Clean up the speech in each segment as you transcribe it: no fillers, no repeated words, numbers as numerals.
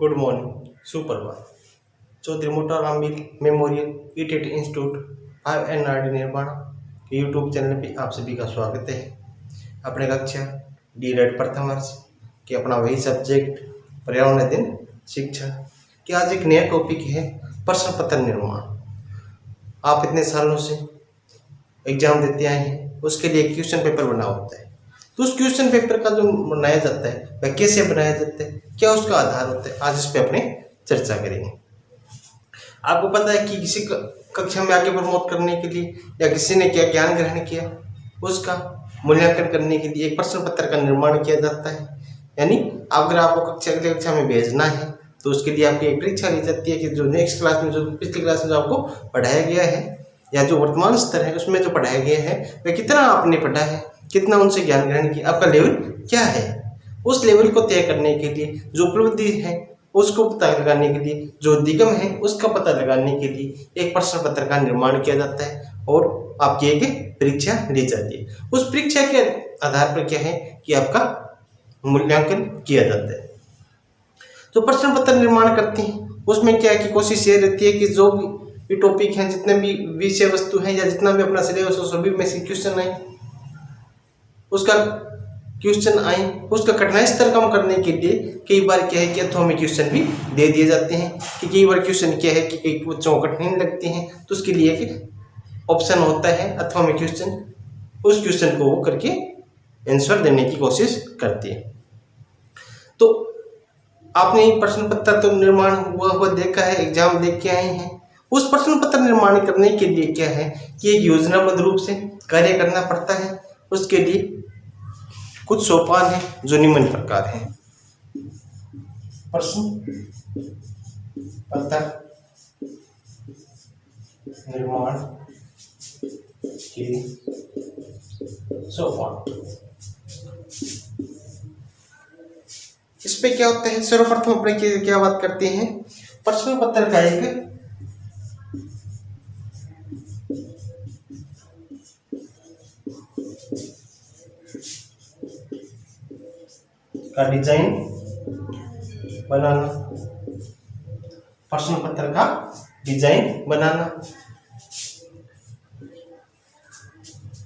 Good morning, सुप्रभात। चौधरी मोटा Ram memorial ईटेट institute 5 NRD निर्माण के यूट्यूब चैनल पे आप सभी का स्वागत है। अपने कक्षा D.Ed प्रथम वर्ष के अपना वही सब्जेक्ट पर्यावरण अध्ययन शिक्षा कि आज एक नया टॉपिक है प्रश्न पत्र निर्माण। आप इतने सालों से एग्जाम देते आए हैं, उसके लिए क्वेश्चन पेपर बना होता है। तो उस क्वेश्चन पेपर का जो बनाया जाता है वह कैसे बनाया जाता है, क्या उसका आधार होता है, आज इस पे अपने चर्चा करेंगे। आपको पता है कि किसी कक्षा में आगे प्रमोट करने के लिए या किसी ने क्या ज्ञान ग्रहण किया, उसका मूल्यांकन करने के लिए एक प्रश्न पत्र का निर्माण किया जाता है। यानी अगर आपको अगले कक्षा में भेजना है तो उसके लिए आपकी एक परीक्षा ली जाती है कि जो नेक्स्ट क्लास में, जो पिछली क्लास में जो आपको पढ़ाया गया है या जो वर्तमान स्तर है उसमें जो पढ़ाया गया है वह कितना आपने पढ़ा है, कितना उनसे ज्ञान ग्रहण किया, आपका लेवल क्या है। उस लेवल को तय करने के लिए जो उपलब्धि है उसको पता लगाने के लिए, जो दिगम है उसका पता लगाने के लिए एक प्रश्न पत्र का निर्माण किया जाता है और आपकी एक परीक्षा ली जाती है। उस परीक्षा के आधार पर क्या है कि आपका मूल्यांकन किया जाता है। तो प्रश्न पत्र निर्माण करते हैं, उसमें क्या है कि कोशिश ये रहती है कि जो भी टॉपिक हैं, जितने भी विषय वस्तु हैं या जितना भी अपना सिलेबस हो, सभी में से क्वेश्चन आए, उसका कठिनाई स्तर कम करने के लिए कई बार क्या है कि अथवा में क्वेश्चन भी दे दिए जाते हैं कि कई बार क्वेश्चन क्या है कि कई बच्चों को कठिन लगती हैं, तो उसके लिए एक ऑप्शन होता है अथवा में क्वेश्चन, उस क्वेश्चन को वो करके आंसर देने की कोशिश करती है। तो आपने प्रश्न पत्र तो निर्माण हुआ देखा है, एग्जाम देख के आए हैं। उस प्रश्न पत्र निर्माण करने के लिए क्या है कि एक योजनाबद्ध रूप से कार्य करना पड़ता है। उसके लिए कुछ सोपान है जो निम्न प्रकार है। प्रश्न पत्र निर्माण के सोपान। इस पे क्या होता है, सर्वप्रथम अपने क्या बात करते हैं, प्रश्न पत्र का एक डिजाइन बनाना, प्रश्न पत्र का डिजाइन बनाना।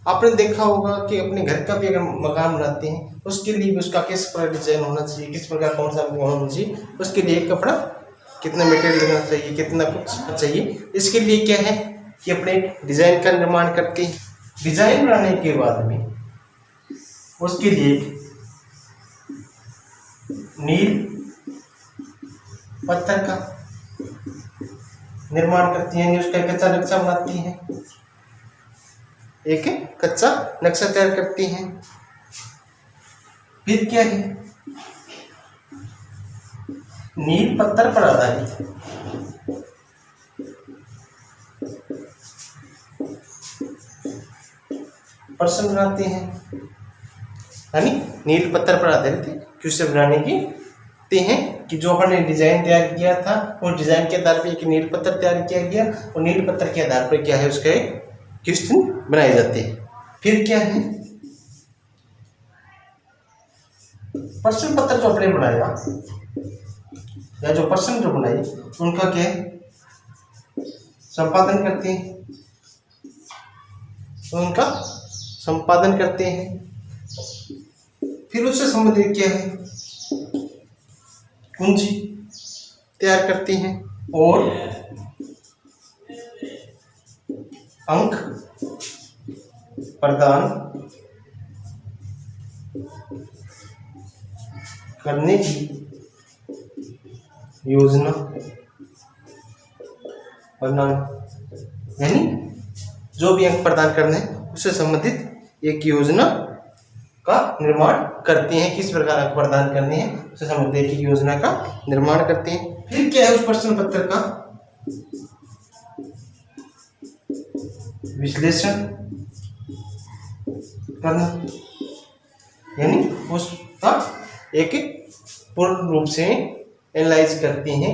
आपने देखा होगा कि अपने घर का भी अगर मकान बनाते हैं उसके लिए भी उसका किस प्रकार डिजाइन होना चाहिए, किस प्रकार कौन सा होना चाहिए, उसके लिए कपड़ा कितना मटेरियल लगना चाहिए, कितना कुछ चाहिए। इसके लिए क्या है कि अपने डिजाइन का निर्माण करते हैं। डिजाइन बनाने के बाद में उसके लिए नील पत्थर का निर्माण करती हैं, उसका कच्चा नक्शा बनाती हैं, एक कच्चा नक्शा तैयार करती हैं। फिर क्या है, नील पत्थर पर आधारित प्रश्न बनाते हैं, यानी नील पत्थर पर आधारित क्वेश्चन बनाने की हैं कि जो अपन ने डिजाइन तैयार किया था उस डिजाइन के आधार पर एक नील पत्थर तैयार किया गया और नील पत्थर के आधार पर क्या है उसका एक क्वेश्चन बनाए जाते हैं। फिर क्या है, प्रश्न पत्र जो अपने बनाया या जो प्रश्न जो बनाए उनका क्या है संपादन करते हैं, उनका संपादन करते हैं। फिर उससे संबंधित क्या है कुंजी तैयार करती हैं और अंक प्रदान करने की योजना बनाना, यानी जो भी अंक प्रदान करने हैं उससे संबंधित एक योजना का निर्माण करते हैं। किस प्रकार अंक प्रदान करने हैं उससे संबंधित एक योजना का निर्माण करते हैं। फिर क्या है उस प्रश्न पत्र का विश्लेषण करना, यानी उसका एक पूर्ण रूप से एनालाइज करते हैं,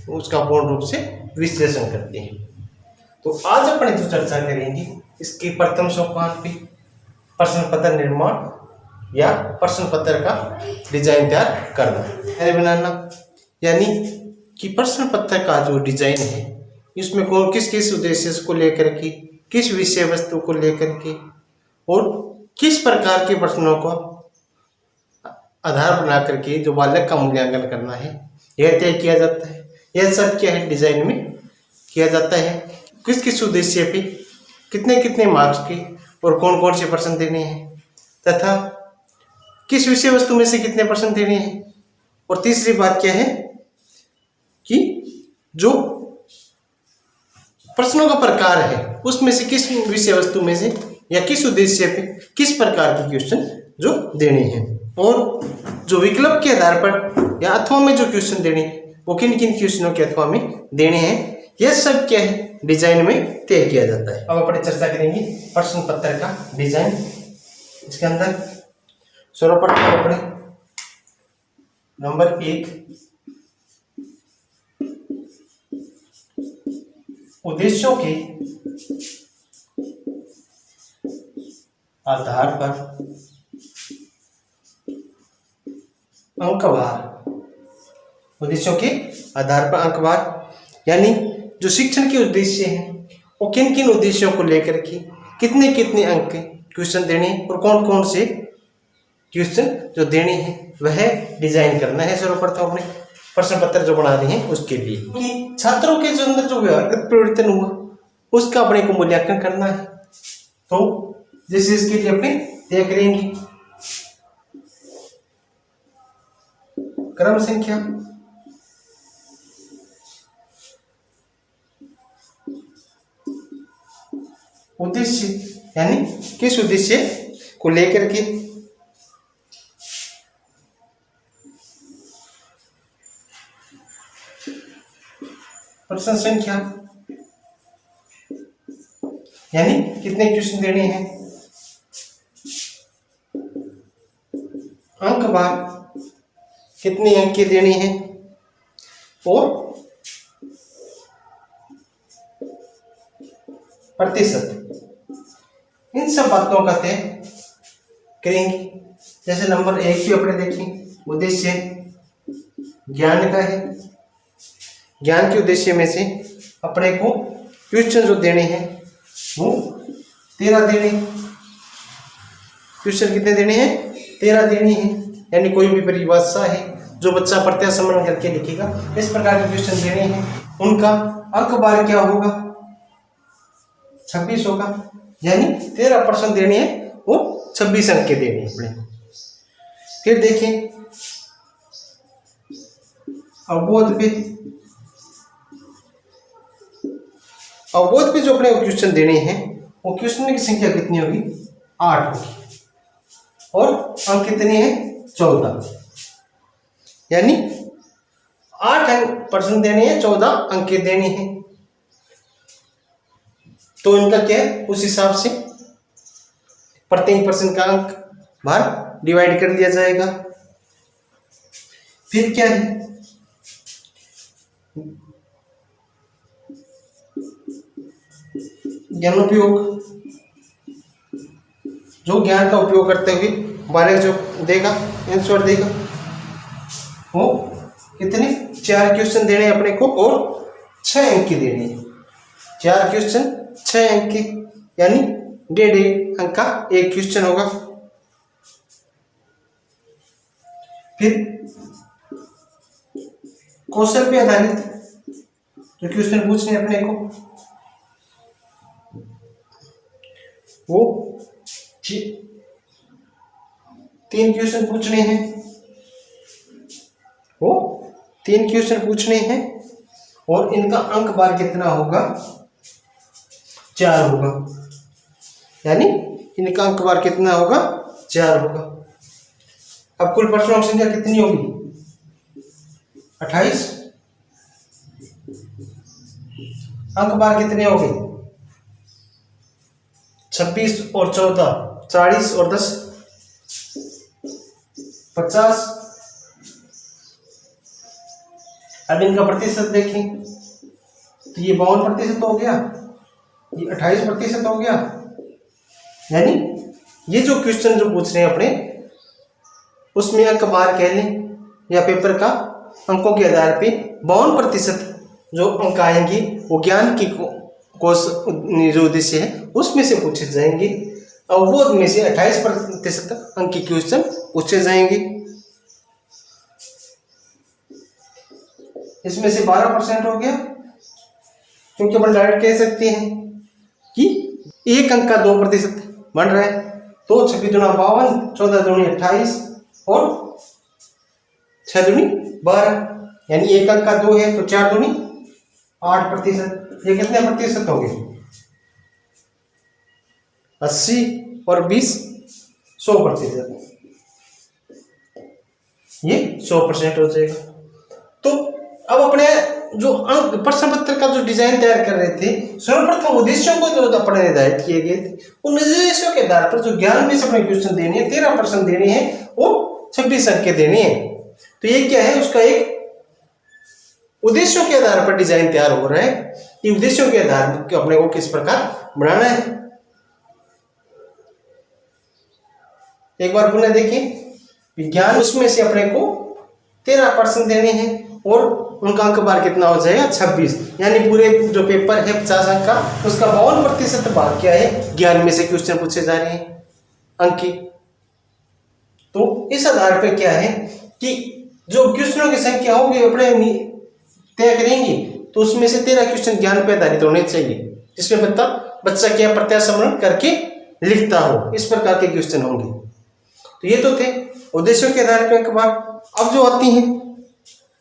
उसका पूर्ण रूप से विश्लेषण करते हैं। तो आज अपन जो चर्चा करेंगे इसके प्रथम सोपान पे प्रश्न पत्र निर्माण या प्रश्न पत्र का डिजाइन तैयार करना है बनाना। यानी कि प्रश्न पत्र का जो डिजाइन है इसमें कौन किस किस उद्देश्य को लेकर के, किस विषय वस्तु को लेकर के और किस प्रकार के प्रश्नों को आधार बना करके जो बालक का मूल्यांकन करना है यह तय किया जाता है। यह सब क्या है, डिजाइन में किया जाता है। किस किस उद्देश्य पे कितने कितने मार्क्स के और कौन कौन से प्रश्न देने हैं तथा किस विषय वस्तु में से कितने प्रश्न देने हैं। और तीसरी बात क्या है कि जो प्रश्नों का प्रकार है उसमें से किस विषय वस्तु में से या किस उद्देश्य पे किस प्रकार के क्वेश्चन जो देने हैं और जो विकल्प के आधार पर या अथवा में जो क्वेश्चन देने हैं वो किन किन क्वेश्चनों के अथवा में देने हैं, यह सब क्या है, डिजाइन में तय किया जाता है। अब अपने चर्चा करेंगे प्रश्न पत्र का डिजाइन। इसके अंदर सर्वप्रथम अपने नंबर 1 उद्देश्यों के आधार पर अंकवार, उद्देश्यों के आधार पर अंकवार यानी जो शिक्षण के उद्देश्य हैं वो किन किन उद्देश्यों को लेकर के कितने कितने अंक क्वेश्चन देने और कौन कौन से क्वेश्चन जो देने हैं वह डिजाइन करना है सर्वप्रथम अपने प्रश्न पत्र जो बना रहे हैं उसके लिए। कि छात्रों के जो अंदर जो व्यवहारगत परिवर्तन हुआ उसका अपने को मूल्यांकन करना है। तो जैसे इसके लिए अपने तय करेंगे क्रम संख्या, उद्देश्य यानी किस उद्देश्य को लेकर के, प्रश्न संख्या यानी कितने क्वेश्चन देने हैं, अंक बार कितने अंक के देने हैं और प्रतिशत, इन सब बातों का तय करेंगे। जैसे नंबर 1 भी अपने देखें उद्देश्य ज्ञान का है। ज्ञान के उद्देश्य में से अपने को क्वेश्चन जो देने हैं वो 13 देने। क्वेश्चन कितने देने हैं, 13 देने हैं। यानी कोई भी परिभाषा है जो बच्चा प्रत्याशमन करके लिखेगा, इस प्रकार के क्वेश्चन देने हैं। उनका अंक बार क्या होगा, 26 होगा। यानी 13 प्रश्न देने हैं वो 26 अंक के देने हैं अपने। फिर देखें अवबोध पे, अवबोध पे जो अपने क्वेश्चन देने हैं वो क्वेश्चन की संख्या कितनी होगी, 8 होगी और अंक कितने हैं, 14। यानी 8 अंक प्रश्न देने हैं, 14 अंक देने हैं। तो इनका क्या है, उस हिसाब से प्रत्येक प्रश्न का अंक बार डिवाइड कर दिया जाएगा। फिर क्या है, ज्ञानोपयोग, जो ज्ञान का उपयोग करते हुए बालक जो देगा आंसर देगा वो कितने, 4 क्वेश्चन देने अपने को और 6 अंक की देनी है। 4 क्वेश्चन 6 अंक की, यानी 1.5 अंक का एक क्वेश्चन होगा। फिर कौशल पे आधारित जो क्वेश्चन पूछने अपने को वो 3 क्वेश्चन पूछने हैं, वो 3 क्वेश्चन पूछने हैं और इनका अंक बार कितना होगा, 4 होगा। यानी इनका अंक बार कितना होगा, 4 होगा। अब कुल प्रश्नों की संख्या कितनी होगी, 28। अंक बार कितने हो गए, 26 और 14 40 और 10 50। अब इनका प्रतिशत देखें तो ये 52% हो गया, ये 28% हो गया। यानी ये जो क्वेश्चन जो पूछ रहे हैं अपने उसमें अंक बार कह लें या पेपर का अंकों के आधार पे 52% जो अंक आएंगे वो ज्ञान की कोश जो उद्देश्य है उसमें से पूछे जाएंगे, और वो में से 28% अंक के क्वेश्चन पूछे जाएंगे। इसमें से 12% हो गया, क्योंकि अपन डायरेक्ट कह सकते हैं कि 1 अंक का 2% बन रहा है। तो 26 दूना 52, 14 दूनी 28 और 6 दूनी 12, यानी 1 अंक का 2 है तो 4 दूनी 8%। ये कितने प्रतिशत होंगे? 80 और 20 100%, ये 100% हो जाएगा। तो अब अपने जो अंक प्रश्न पत्र का जो डिजाइन तैयार कर रहे थे, सर्वप्रथम उद्देश्यों को जो अपने निर्धारित किए गए थे, उन उद्देश्यों के आधार पर जो ज्ञान में से अपने क्वेश्चन देने हैं 13% देने हैं और 26 अंक के देने हैं। तो ये क्या है, उसका एक उद्देश्यों के आधार पर डिजाइन तैयार हो रहा है कि उद्देश्यों के आधार पर अपने को किस प्रकार बनाना है। एक बार पुनः देखें, विज्ञान उसमें से अपने को 13% देने हैं और उनका अंक बार कितना हो जाएगा 26, यानी पूरे जो पेपर है 50 अंक का, उसका 52% भाग क्या है, ज्ञान में से क्वेश्चन पूछे जा रहे हैं अंक की। तो इस आधार पर क्या है कि जो क्वेश्चनों की संख्या होगी अपने तय करेंगे, तो उसमें से 13 क्वेश्चन ज्ञान पर आधारित होने चाहिए, जिसमें बच्चा क्या प्रत्याशरण करके लिखता हो, इस प्रकार के क्वेश्चन होंगे। तो ये तो थे उद्देश्यों के आधार पर अंक बार। अब जो आती हैं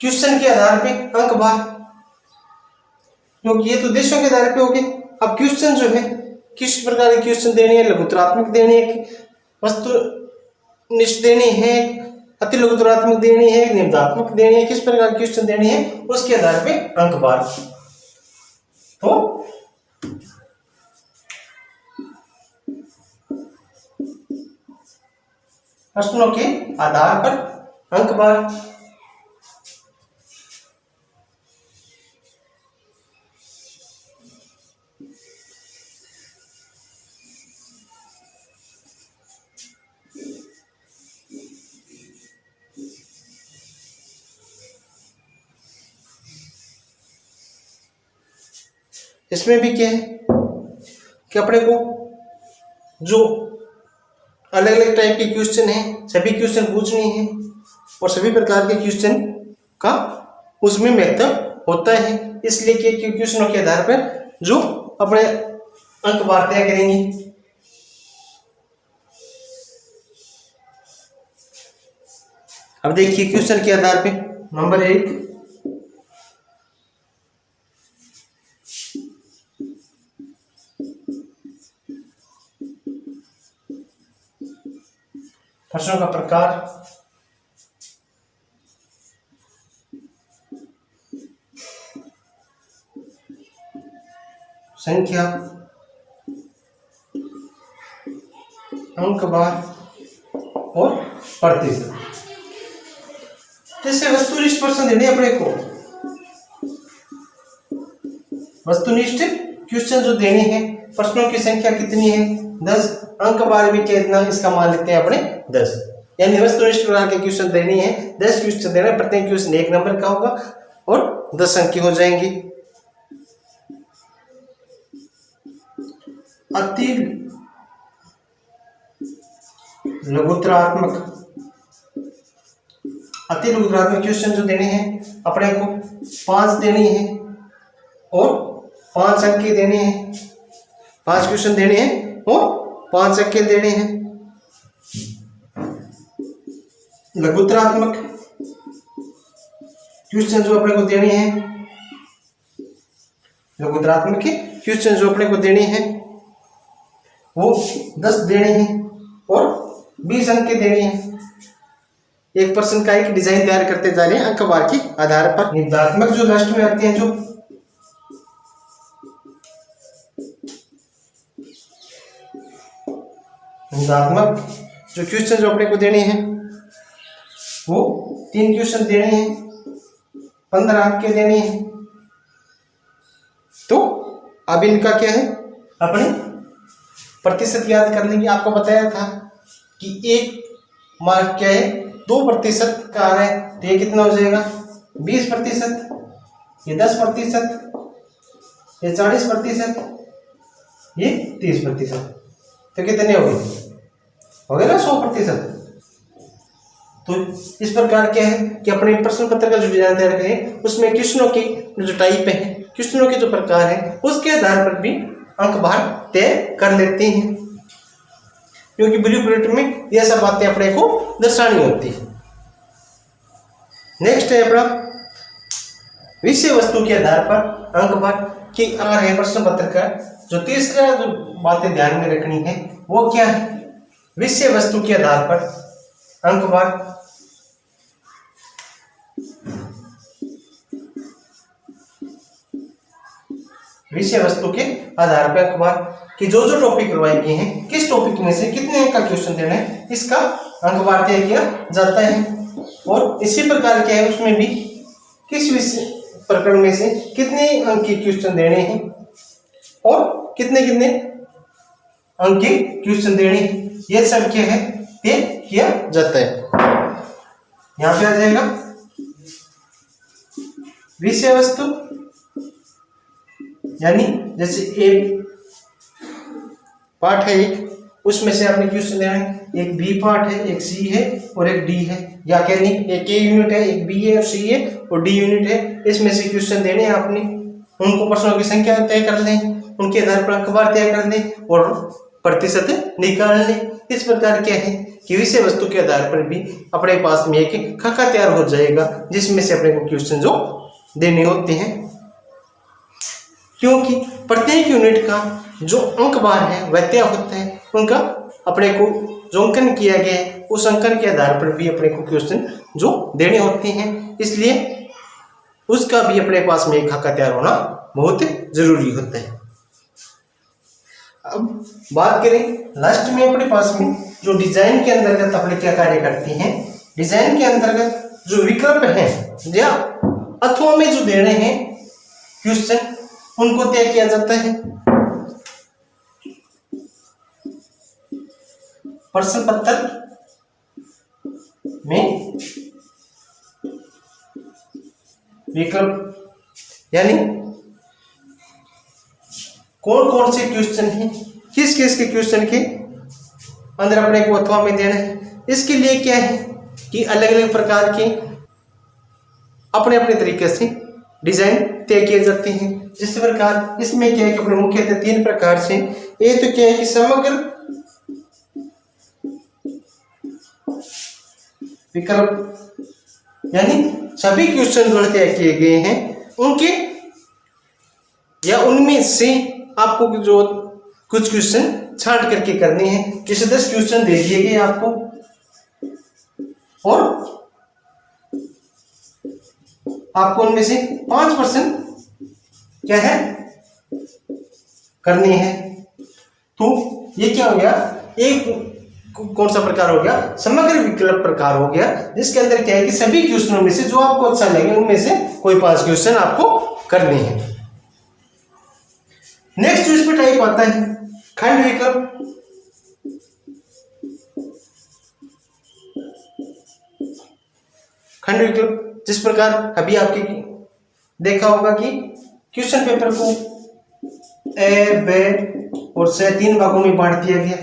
क्वेश्चन के आधार पे अंक बार, क्योंकि ये तो उद्देश्यों के आधार पे हो गए। अब क्वेश्चन जो है किस प्रकार के क्वेश्चन देने हैं, लघुत्तरात्मक देने हैं, वस्तुनिष्ठ देने हैं, अति लघुत्तरात्मक देने हैं, निबंधात्मक देने हैं, किस प्रकार के क्वेश्चन देने हैं उसके आधार पे अंक बार। तो प्रश्नों के आधार पर अंक बार। इसमें भी क्या है कि अपने को जो अलग अलग टाइप के क्वेश्चन हैं सभी क्वेश्चन पूछने हैं और सभी प्रकार के क्वेश्चन का उसमें महत्व होता है, इसलिए कि क्वेश्चनों के आधार पर जो अपने अंक बार तय करेंगे। अब देखिए क्वेश्चन के आधार पे नंबर 1, प्रश्नों का प्रकार, संख्या, अंक बार और प्रतिशत। जैसे वस्तुनिष्ठ प्रश्न देने अपने को, वस्तुनिष्ठ क्वेश्चन जो देने हैं, प्रश्नों की संख्या कितनी है 10, अंक बार भी कितना, इसका मान लेते हैं अपने 10, यानी वस्तुनिष्ठ प्रकार के क्वेश्चन देने हैं 10 क्वेश्चन देना, प्रत्येक क्वेश्चन 1 नंबर का होगा और 10 अंक के हो जाएंगे। अति लघुत्तरात्मक क्वेश्चन जो देने हैं अपने को 5 देने हैं और 5 अंक के देने हैं, 5 क्वेश्चन देने हैं और 5 अंक के देने हैं। लघुत्तरात्मक क्वेश्चन जो अपने को देने हैं, लघुत्तरात्मक क्वेश्चन जो अपने को देने हैं वो 10 देने हैं और 20 अंक के देने हैं। एक प्रश्न का एक डिजाइन तैयार करते जा रहे हैं अंक बार के आधार पर। निबंधात्मक जो लास्ट में आते हैं, जो निबंधात्मक जो क्वेश्चन जो अपने को देने हैं वो 3 क्वेश्चन देने हैं, 15 अंक के देने हैं। तो अब इनका क्या है, अपने प्रतिशत याद कर लेंगे। आपको बताया था कि 1 मार्क क्या है 2% का आ रहा है, तो ये कितना हो जाएगा 20%, ये 10%, ये 40%, ये 30%। तो कितने हो गए ना 100%। तो इस प्रकार क्या है कि अपने प्रश्न पत्र का जो डिजाइन तैयार करें उसमें क्वेश्चनों की जो टाइप है, क्वेश्चनों के जो प्रकार है, उसके आधार पर भी अंक भार तय कर लेते हैं, क्योंकि ब्लूप्रिंट में यह सब बातें अपने को दर्शानी होती है। नेक्स्ट है अपना विषय वस्तु के आधार पर अंक भार की आ रहे प्रश्न पत्र का जो तीसरा जो बातें ध्यान में रखनी है वो क्या है, विषय वस्तु के आधार पर अंक भार। विषय वस्तु के आधार पर अंक भार कि जो जो टॉपिक करवाए गए हैं किस टॉपिक में से कितने अंक का क्वेश्चन देना है, इसका अंक भार तय किया जाता है। और इसी प्रकार क्या है उसमें भी किस विषय प्रकरण में से कितने अंक के क्वेश्चन देने हैं और कितने कितने अंक के क्वेश्चन देने हैं, यह सब क्या है तय किया जाता है। यहां पे आ जाएगा विषय वस्तु, यानी जैसे ए पार्ट है एक, उसमें से आपने क्वेश्चन देना है, एक बी पार्ट है, एक सी है और एक डी है, या कह नहीं एक ए यूनिट है, एक बी है और सी है और डी यूनिट है, इसमें से क्वेश्चन देने हैं आपने, उनको प्रश्नों की संख्या तय कर लें, उनके आधार पर अंक भार तय कर लें और प्रतिशत निकाल लें। इस प्रकार क्या है कि विषय वस्तु के आधार पर भी अपने पास में एक खाका तैयार हो जाएगा जिसमें से अपने को क्वेश्चन जो देने होते हैं, क्योंकि प्रत्येक यूनिट का जो अंक भार है वह तय होता है, उनका अपने को जो अंकन किया गया है उस अंकन के आधार पर भी अपने को क्वेश्चन जो देने होते हैं, इसलिए उसका भी अपने पास में एक खाका तैयार होना बहुत जरूरी होता है। अब बात करें लास्ट में अपने पास में जो डिजाइन के अंतर्गत अपने क्या कार्य करते हैं, डिजाइन के अंतर्गत जो विकल्प हैं या अथवा में जो देने हैं क्वेश्चन उनको तय किया जाता है। प्रश्न पत्र में विकल्प यानी कौन कौन से क्वेश्चन हैं, किस किस के क्वेश्चन के अंदर अपने को अथवा में देना है। इसके लिए क्या है कि अलग अलग प्रकार के अपने अपने तरीके से डिजाइन तय किए जाते हैं। जिस प्रकार इसमें क्या है कि अपने मुख्यतः 3 प्रकार से, एक तो क्या है कि समग्र विकल्प, यानी सभी क्वेश्चन जो तय किए गए हैं उनके या उनमें से आपको जो कुछ क्वेश्चन छांट करके करने हैं। जैसे 10 क्वेश्चन दे दिए गए आपको और आपको उनमें से 5% क्या है करने हैं, तो ये क्या हो गया, एक कौन सा प्रकार हो गया, समग्र विकल्प प्रकार हो गया, जिसके अंदर क्या है कि सभी क्वेश्चनों में से जो आपको अच्छा लगे उनमें से कोई 5 क्वेश्चन आपको करने हैं। नेक्स्ट इस पे टाइप आता है खंड विकल्प। खंड विकल्प जिस प्रकार अभी आपके देखा होगा कि क्वेश्चन पेपर को ए, बी और सी 3 भागों में बांट दिया गया,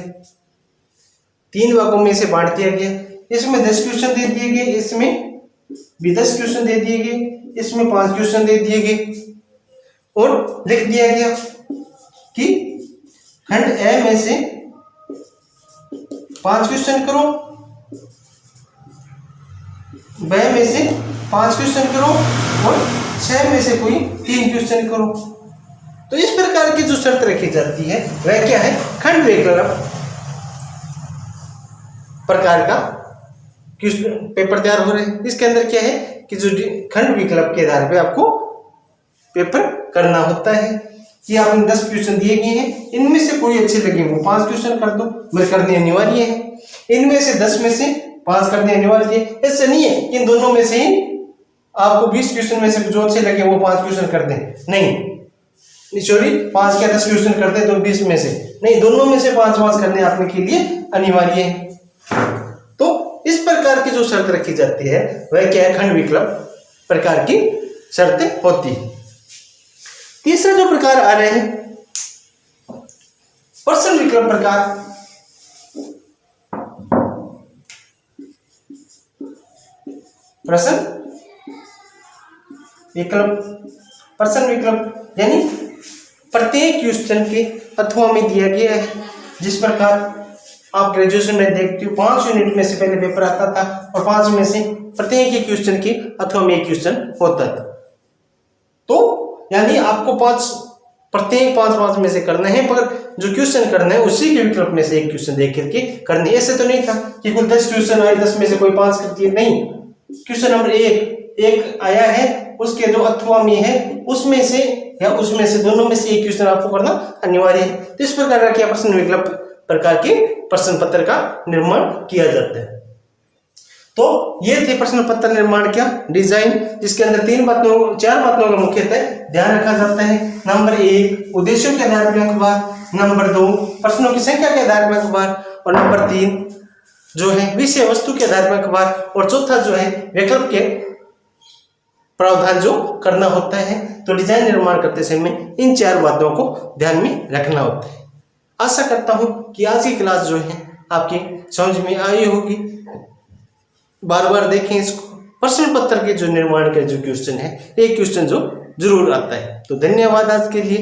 3 भागों में से बांट दिया गया। इसमें 10 क्वेश्चन दे दिए गए, इसमें भी 10 क्वेश्चन दे दिए गए, इसमें 5 क्वेश्चन दे दिए गए और लिख दिया गया कि खंड ए में से 5 क्वेश्चन करो, बी में से 5 क्वेश्चन करो और सी में से कोई 3 क्वेश्चन करो। तो इस प्रकार की जो शर्त रखी जाती है वह क्या है, खंड विकल्प प्रकार का पेपर तैयार हो रहे हैं। इसके अंदर क्या है कि जो खंड विकल्प के आधार पे आपको पेपर करना होता है कि आपने 10 क्वेश्चन दिए गए हैं, इनमें से कोई अच्छे लगे वो 5 क्वेश्चन कर दो, मैं करने अनिवार्य है, इनमें से 10 में से 5 करने अनिवार्य है। ऐसा नहीं है इन दोनों में से ही आपको 20 क्वेश्चन में से जो अच्छे लगे वो 5 क्वेश्चन कर दें, नहीं सॉरी 5 क्या 10 क्वेश्चन कर दें तो 20 में से नहीं, दोनों में से 5 करने आपने के लिए अनिवार्य है। तो इस प्रकार की जो शर्त रखी जाती है वह क्या है, खंड विकल्प प्रकार की शर्तें होती है। तीसरा जो प्रकार आ रहे हैं प्रश्न विकल्प प्रकार। प्रश्न विकल्प यानी प्रत्येक क्वेश्चन के अथवा में दिया गया है। जिस प्रकार आप ग्रेजुएशन में देखते हो 5 यूनिट में से पहले पेपर आता था और 5 में से प्रत्येक एक क्वेश्चन के अथवा में एक क्वेश्चन होता था। तो यानी आपको प्रत्येक 5 में से करना है, पर जो क्वेश्चन करना है उसी के विकल्प में से एक क्वेश्चन देख करके करने। ऐसे तो नहीं था कि कुल 10 क्वेश्चन आए, 10 में से कोई 5 कर दिए, नहीं। क्वेश्चन नंबर एक आया है, उसके जो अथवा में है उसमें से या उसमें से दोनों में से एक क्वेश्चन आपको करना अनिवार्य है। तो इस प्रकार का प्रश्न विकल्प प्रकार के प्रश्न पत्र का निर्माण किया जाता है। तो ये थे प्रश्न पत्र निर्माण क्या डिजाइन, जिसके अंदर 4 बातों का मुख्यतः ध्यान रखा जाता है। नंबर 1 उद्देश्यों के आधार पर अंकवार, नंबर 2 प्रश्नों की संख्या के आधार पर अंकवार, और नंबर 3 जो है विषय वस्तु के आधार पर अंकवार, और चौथा जो है विकल्प के प्रावधान जो करना होता है। तो डिजाइन निर्माण करते समय इन 4 बातों को ध्यान में रखना होता है। आशा करता हूं कि आज की क्लास जो है आपकी समझ में आई होगी। बार बार देखें इसको। प्रश्न पत्र के जो निर्माण के जो क्वेश्चन है, एक क्वेश्चन जो जरूर आता है। तो धन्यवाद आज के लिए।